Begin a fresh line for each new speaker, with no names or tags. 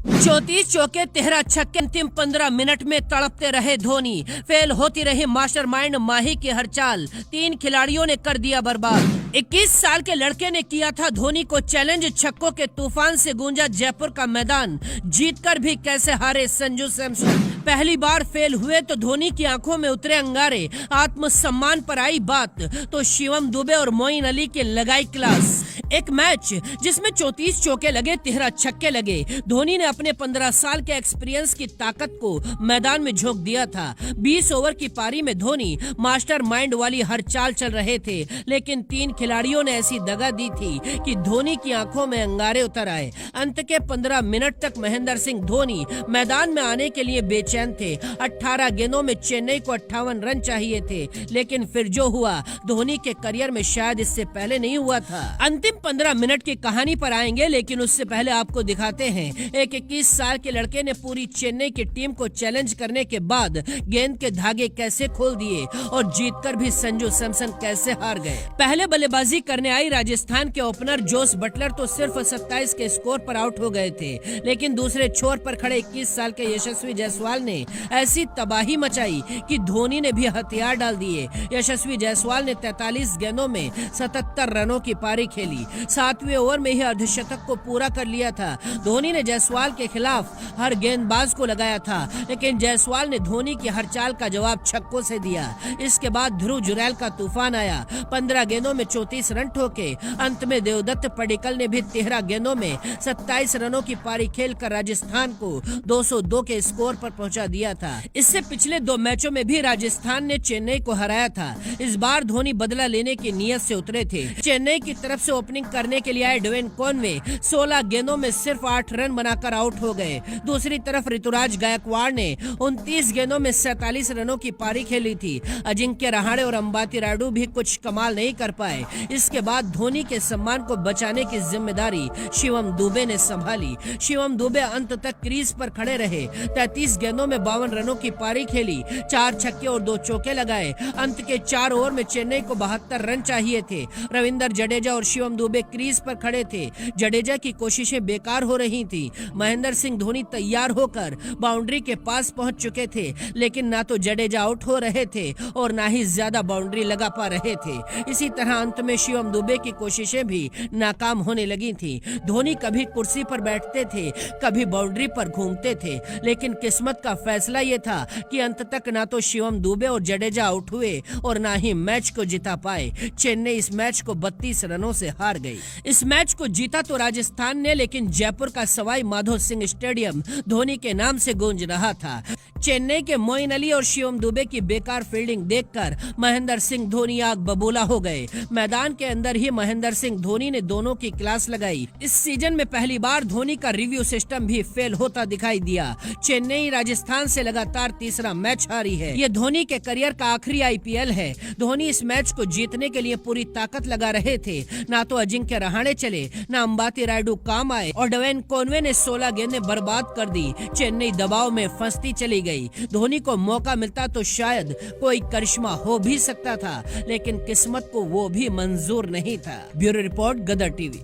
34 चौके 13 छक्के अंतिम 15 मिनट में तड़पते रहे धोनी। फेल होती रही मास्टरमाइंड माही की हर चाल, 3 खिलाड़ियों ने कर दिया बर्बाद। 21 साल के लड़के ने किया था धोनी को चैलेंज, छक्कों के तूफान से गूंजा जयपुर का मैदान, जीतकर भी कैसे हारे संजू सैमसन। पहली बार फेल हुए तो धोनी की आंखों में उतरे अंगारे, आत्मसम्मान पर आई बात तो शिवम दुबे और मोइन अली के लगाई क्लास। एक मैच जिसमें 34 चौके लगे, 13 छक्के लगे। धोनी ने अपने 15 साल के एक्सपीरियंस की ताकत को मैदान में झोंक दिया था। 20 ओवर की पारी में धोनी मास्टरमाइंड वाली हर चाल चल रहे थे, लेकिन 3 खिलाड़ियों ने ऐसी दगा दी थी कि धोनी की आंखों में अंगारे उतर आए। अंत के 15 मिनट तक महेंद्र सिंह धोनी मैदान में आने के लिए बेचैन थे। 18 गेंदों में चेन्नई को 58 रन चाहिए थे, लेकिन फिर जो हुआ धोनी के करियर में शायद इससे पहले नहीं हुआ था। अंतिम 15 मिनट की कहानी पर आएंगे, लेकिन उससे पहले आपको दिखाते हैं एक 21 साल के लड़के ने पूरी चेन्नई की टीम को चैलेंज करने के बाद गेंद के धागे कैसे खोल दिए और जीतकर भी संजू सैमसन कैसे हार गए। पहले बल्लेबाजी करने आई राजस्थान के ओपनर जोस बटलर तो सिर्फ 27 के स्कोर पर आउट हो गए थे, लेकिन दूसरे छोर पर खड़े 21 साल के यशस्वी जायसवाल ने ऐसी तबाही मचाई कि धोनी ने भी हथियार डाल दिए। यशस्वी जायसवाल ने 43 गेंदों में 77 रनों की पारी खेली। 7वें ओवर में ही अर्धशतक को पूरा कर लिया था। धोनी ने जायसवाल के खिलाफ हर गेंदबाज को लगाया था, लेकिन जायसवाल ने धोनी की हर चाल का जवाब छक्कों से दिया। इसके बाद ध्रुव जुरैल का तूफान आया। 15 गेंदों में 34 रन ठोके। अंत में देवदत्त पडिक्कल ने भी 13 गेंदों में 27 रनों की पारी खेलकर राजस्थान को 202 के स्कोर पर पहुंचा दिया था। इससे पिछले 2 मैचों में भी राजस्थान ने चेन्नई को हराया था। इस बार धोनी बदला लेने की नीयत से उतरे थे। चेन्नई की तरफ से ओपनिंग करने के लिए आए डेविन कॉनवे 16 गेंदों में सिर्फ 8 रन बनाकर आउट हो गए। दूसरी तरफ ऋतुराज गायकवाड़ ने 29 गेंदों में 47 रनों की पारी खेली थी। अजिंक्य रहाणे और अंबाती रायडू भी कुछ कमाल नहीं कर पाए। इसके बाद धोनी के सम्मान को बचाने की जिम्मेदारी शिवम दुबे ने संभाली। शिवम दुबे अंत तक क्रीज पर खड़े रहे। 33 गेंदों में 52 रनों की पारी खेली, 4 छक्के और 2 चौके लगाए। अंत के 4 ओवर में चेन्नई को 72 रन चाहिए थे। रविंद्र जडेजा और शिवम दुबे क्रीज पर खड़े थे। जडेजा की कोशिशें बेकार हो रही थी। महेंद्र सिंह धोनी तैयार होकर बाउंड्री के पास पहुंच चुके थे, लेकिन ना तो जडेजा आउट हो रहे थे और ना ही ज्यादा बाउंड्री लगा पा रहे थे। इसी तरह अंत में शिवम दुबे की कोशिशें भी नाकाम होने लगी थी। धोनी कभी कुर्सी पर बैठते थे, कभी बाउंड्री पर घूमते थे, लेकिन किस्मत का फैसला ये था कि अंत तक ना तो शिवम दुबे और जडेजा आउट हुए और ना ही मैच को जिता पाए। चेन्नई इस मैच को 32 रनों से हार गई। इस मैच को जीता तो राजस्थान ने, लेकिन जयपुर का सवाई माधो सिंह स्टेडियम धोनी के नाम से गूंज रहा था। चेन्नई के मोइन अली और शिवम दुबे की बेकार फील्डिंग देखकर महेंद्र सिंह धोनी आग बबूला हो गए। मैदान के अंदर ही महेंद्र सिंह धोनी ने दोनों की क्लास लगाई। इस सीजन में पहली बार धोनी का रिव्यू सिस्टम भी फेल होता दिखाई दिया। चेन्नई राजस्थान से लगातार तीसरा मैच हारी है। ये धोनी के करियर का आखिरी IPL है। धोनी इस मैच को जीतने के लिए पूरी ताकत लगा रहे थे। ना तो अजिंक्य रहाणे चले, ना अंबाती रायडू काम आए और डेविन कॉनवे ने 16 गेंदें बर्बाद कर दी। चेन्नई दबाव में फंसती चली गई। धोनी को मौका मिलता तो शायद कोई करिश्मा हो भी सकता था, लेकिन किस्मत को वो भी मंजूर नहीं था। ब्यूरो रिपोर्ट, गदर टीवी।